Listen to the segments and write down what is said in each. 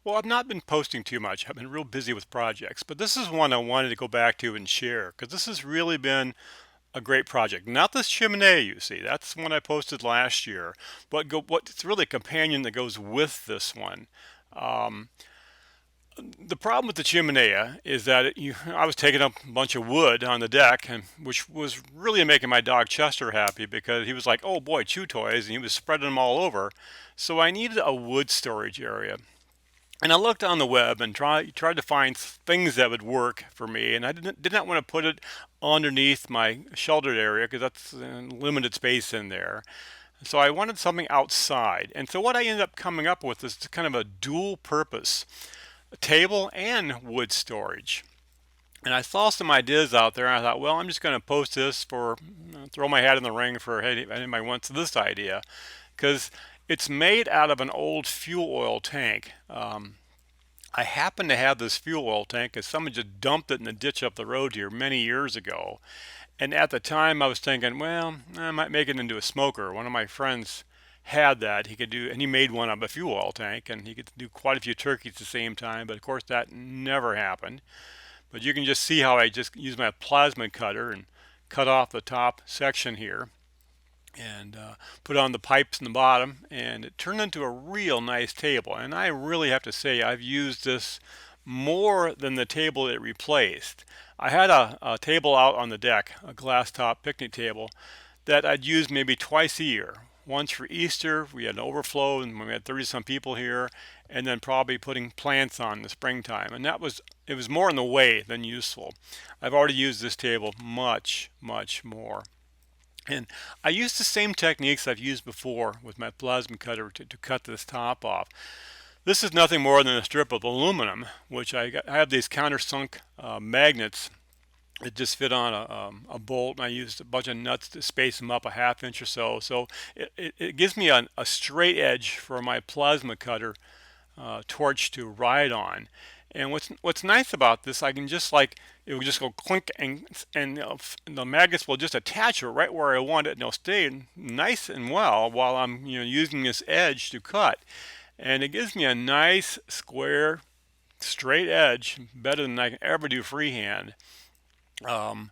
Well, I've not been posting too much. I've been real busy with projects, but this is one I wanted to go back to and share because this has really been a great project. Not this chimney you see, that's one I posted last year, but what's really a companion that goes with this one. Um, the problem with the chimenea is that I was taking up a bunch of wood on the deck, and which was really making my dog Chester happy because he was like, "Oh boy, chew toys," and he was spreading them all over. So I needed a wood storage area. And I looked on the web and tried to find things that would work for me, and I did not want to put it underneath my sheltered area because that's limited space in there. So I wanted something outside, and so what I ended up coming up with is kind of a dual purpose table and wood storage. And I saw some ideas out there, and I thought, well, I'm just going to post this for throw my hat in the ring for hey, if anybody wants this idea, because it's made out of an old fuel oil tank. I happen to have this fuel oil tank because someone just dumped it in the ditch up the road here many years ago. And at the time, I was thinking, well, I might make it into a smoker. One of my friends had that. He could do, and he made one of a fuel oil tank, and he could do quite a few turkeys at the same time. But of course, that never happened. But you can just see how I just use my plasma cutter and cut off the top section here and put on the pipes in the bottom, and it turned into a real nice table. And I really have to say I've used this more than the table it replaced. I had a table out on the deck, a glass top picnic table that I'd use maybe twice a year. Once for Easter, we had an overflow and we had 30 some people here, and then probably putting plants on in the springtime. And it was more in the way than useful. I've already used this table much, much more. And I use the same techniques I've used before with my plasma cutter to cut this top off. This is nothing more than a strip of aluminum, which I have these countersunk magnets that just fit on a bolt, and I used a bunch of nuts to space them up a half inch or so. So it gives me a straight edge for my plasma cutter torch to ride on. And what's nice about this, I can just like it will just go clink and the magnets will just attach it right where I want it, and they'll stay nice and well while I'm using this edge to cut. And it gives me a nice square straight edge, better than I can ever do freehand. Um,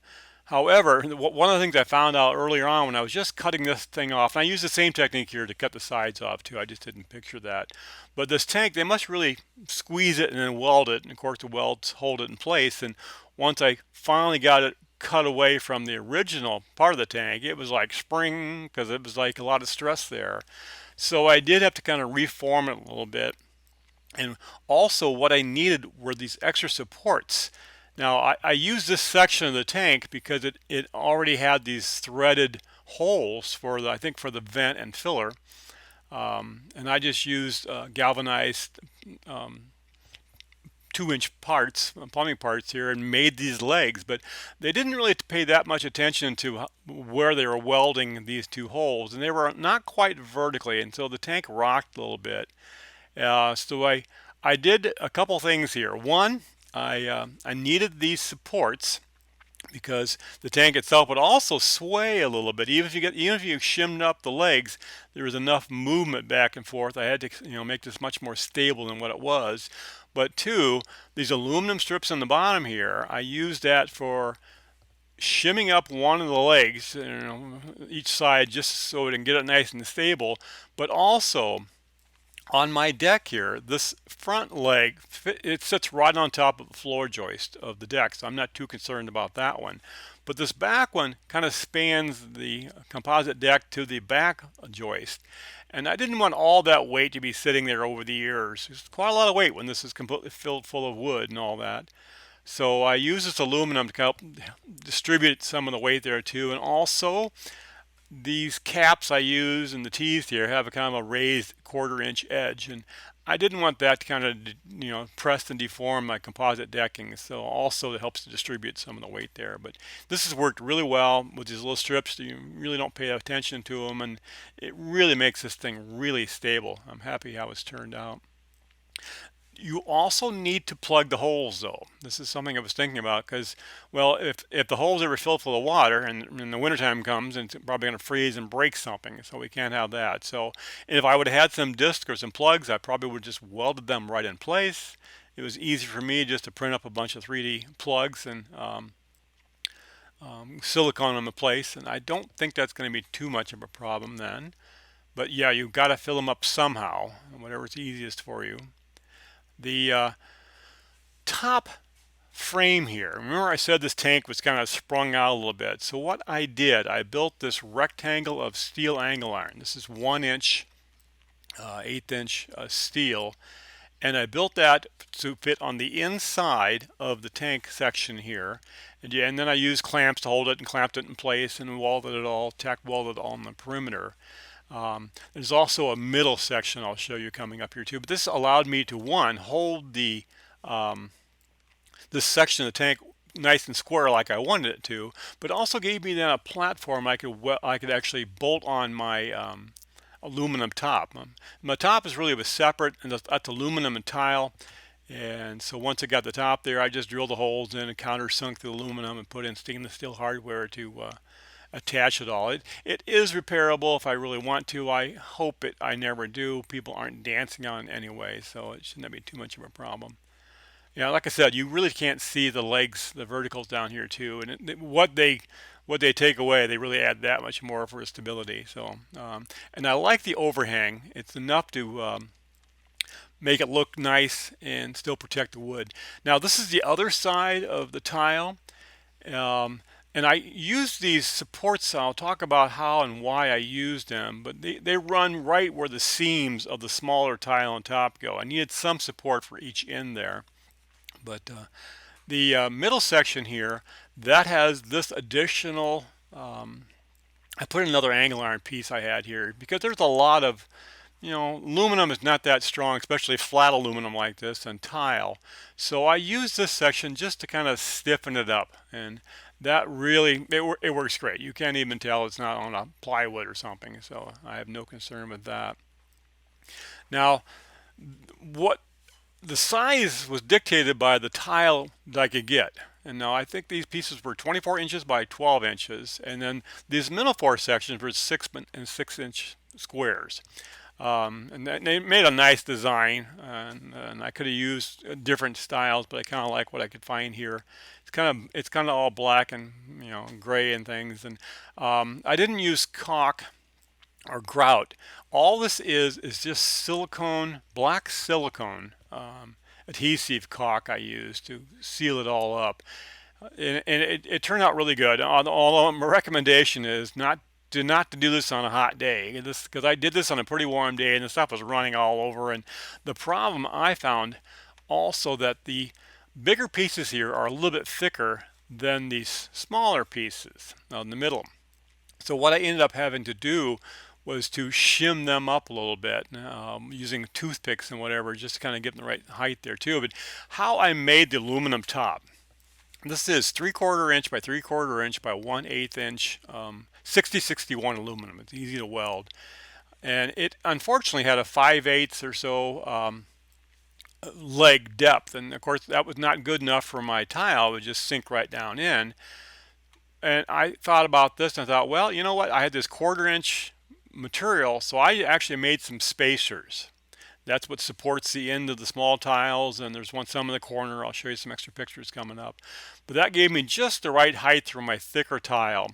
However, one of the things I found out earlier on when I was just cutting this thing off, and I use the same technique here to cut the sides off too, I just didn't picture that. But this tank, they must really squeeze it and then weld it, and of course the welds hold it in place. And once I finally got it cut away from the original part of the tank, it was like spring because it was like a lot of stress there. So I did have to kind of reform it a little bit. And also what I needed were these extra supports. Now I used this section of the tank because it already had these threaded holes for I think for the vent and filler. And I just used galvanized 2-inch parts, plumbing parts here, and made these legs. But they didn't really pay that much attention to where they were welding these two holes, and they were not quite vertically, and so the tank rocked a little bit. So I did a couple things here. One, I needed these supports because the tank itself would also sway a little bit. Even if you shimmed up the legs, there was enough movement back and forth. I had to make this much more stable than what it was. But two, these aluminum strips on the bottom here, I used that for shimming up one of the legs, each side, just so it can get it nice and stable. But also on my deck here, this front leg, it sits right on top of the floor joist of the deck, so I'm not too concerned about that one. But this back one kind of spans the composite deck to the back joist. And I didn't want all that weight to be sitting there over the years. It's quite a lot of weight when this is completely filled full of wood and all that. So I use this aluminum to help distribute some of the weight there too. And also, these caps I use and the teeth here have a kind of a raised 1/4 inch edge, and I didn't want that to kind of press and deform my composite decking, so also it helps to distribute some of the weight there. But this has worked really well with these little strips. You really don't pay attention to them, and it really makes this thing really stable. I'm happy how it's turned out. You also need to plug the holes though. This is something I was thinking about because, well, if the holes ever fill full of water and the wintertime comes and it's probably going to freeze and break something, so we can't have that. So if I would have had some discs or some plugs, I probably would have just welded them right in place. It was easy for me just to print up a bunch of 3D plugs and silicone them in place, and I don't think that's going to be too much of a problem then. But yeah, you've got to fill them up somehow, whatever's easiest for you. The top frame here. Remember I said this tank was kind of sprung out a little bit. So what I did, I built this rectangle of steel angle iron. This is 1 inch, 1/8 inch steel. And I built that to fit on the inside of the tank section here. And, yeah, and then I used clamps to hold it and clamped it in place and welded it all, tack welded it all on the perimeter. There's also a middle section I'll show you coming up here too. But this allowed me to, one, hold this section of the tank nice and square like I wanted it to, but also gave me then a platform I could actually bolt on my aluminum top. My top is really was separate, and that's aluminum and tile. And so once I got the top there, I just drilled the holes in and countersunk the aluminum and put in stainless steel hardware to attach it all. It is repairable if I really want to. I hope I never do. People aren't dancing on it anyway, so it shouldn't be too much of a problem. Yeah, like I said, you really can't see the legs, the verticals down here too, and what they take away, they really add that much more for stability. So, and I like the overhang. It's enough to make it look nice and still protect the wood. Now, this is the other side of the tile, and I use these supports. I'll talk about how and why I use them, but they run right where the seams of the smaller tile on top go. I needed some support for each end there. But the middle section here, that has this additional, I put another angle iron piece I had here because there's a lot of, aluminum is not that strong, especially flat aluminum like this and tile. So I use this section just to kind of stiffen it up, and that really, it works great. You can't even tell it's not on a plywood or something, so I have no concern with that. Now, what the size was dictated by the tile that I could get. And now I think these pieces were 24 inches by 12 inches. And then these middle four sections were 6 inch squares. And they made a nice design. And I could have used different styles, but I kind of like what I could find here. It's kind of all black and gray and things. And I didn't use caulk or grout. All this is just silicone, black silicone adhesive caulk I used to seal it all up. And it turned out really good. Although my recommendation is not to do this on a hot day, because I did this on a pretty warm day and the stuff was running all over. And the problem I found also that the bigger pieces here are a little bit thicker than these smaller pieces in the middle. So what I ended up having to do was to shim them up a little bit using toothpicks and whatever, just to kind of get the right height there too. But how I made the aluminum top, this is 3/4 inch by 3/4 inch by 1/8 inch 6061 aluminum. It's easy to weld, and it unfortunately had a 5/8 or so leg depth, and of course that was not good enough for my tile. It would just sink right down in. And I thought about this and I thought, well, you know what? I had this 1/4 inch material, so I actually made some spacers. That's what supports the end of the small tiles, and there's some in the corner. I'll show you some extra pictures coming up. But that gave me just the right height for my thicker tile.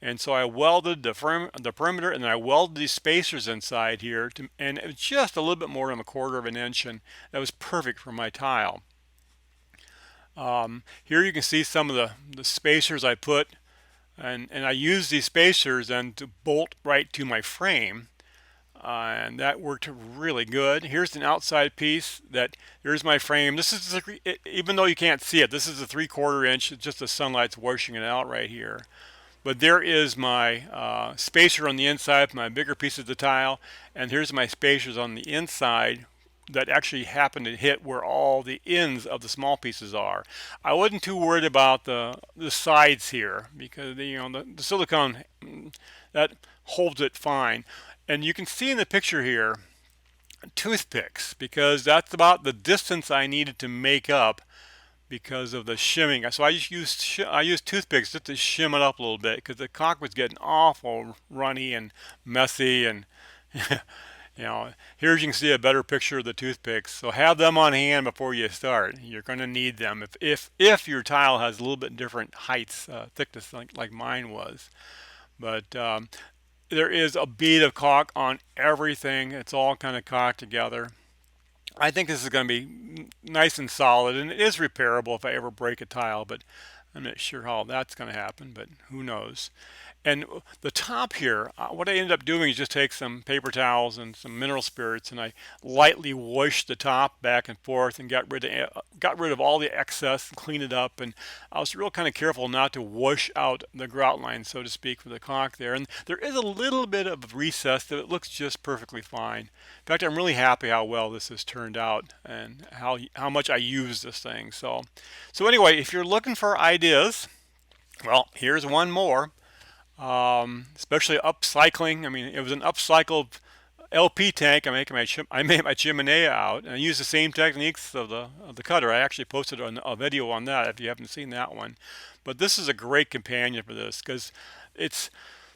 And so I welded the perimeter, and then I welded these spacers inside here, and it was just a little bit more than 1/4 inch, and that was perfect for my tile. Here you can see some of the spacers I put, and I used these spacers then to bolt right to my frame. And that worked really good. Here's an outside piece here's my frame. This is even though you can't see it, this is a 3/4 inch. It's just the sunlight's washing it out right here. But there is my spacer on the inside for my bigger piece of the tile, and here's my spacers on the inside that actually happen to hit where all the ends of the small pieces are. I wasn't too worried about the sides here because the silicone that holds it fine. And you can see in the picture here, toothpicks, because that's about the distance I needed to make up because of the shimming. So I used toothpicks just to shim it up a little bit because the caulk was getting awful runny and messy. And here you can see a better picture of the toothpicks. So have them on hand before you start. You're going to need them if your tile has a little bit different heights, thickness like mine was. But there is a bead of caulk on everything. It's all kind of caulked together. I think this is going to be nice and solid, and it is repairable if I ever break a tile, but I'm not sure how that's going to happen, but who knows. And the top here, what I ended up doing is just take some paper towels and some mineral spirits, and I lightly washed the top back and forth and got rid of all the excess and cleaned it up. And I was real kind of careful not to wash out the grout line, so to speak, with the caulk there. And there is a little bit of recess that it looks just perfectly fine. In fact, I'm really happy how well this has turned out and how much I use this thing. So anyway, if you're looking for ideas, well, here's one more. Especially upcycling. I mean, it was an upcycled LP tank. I made my chimenea out, and I used the same techniques of the cutter. I actually posted a video on that if you haven't seen that one. But this is a great companion for this because it's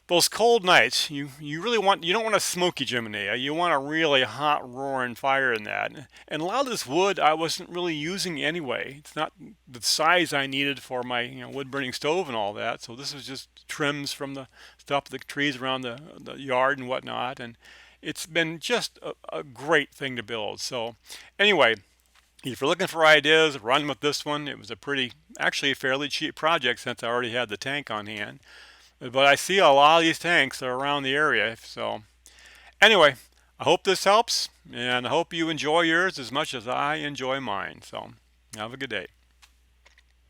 those cold nights. You don't want a smoky chimenea. You want a really hot roaring fire in that. And a lot of this wood I wasn't really using anyway. It's not the size I needed for my wood burning stove and all that. So this is just trims from the stuff, the trees around the yard and whatnot. And it's been just a great thing to build. So anyway, if you're looking for ideas, run with this one. It was actually a fairly cheap project since I already had the tank on hand. But I see a lot of these tanks are around the area. So anyway, I hope this helps, and I hope you enjoy yours as much as I enjoy mine. So have a good day.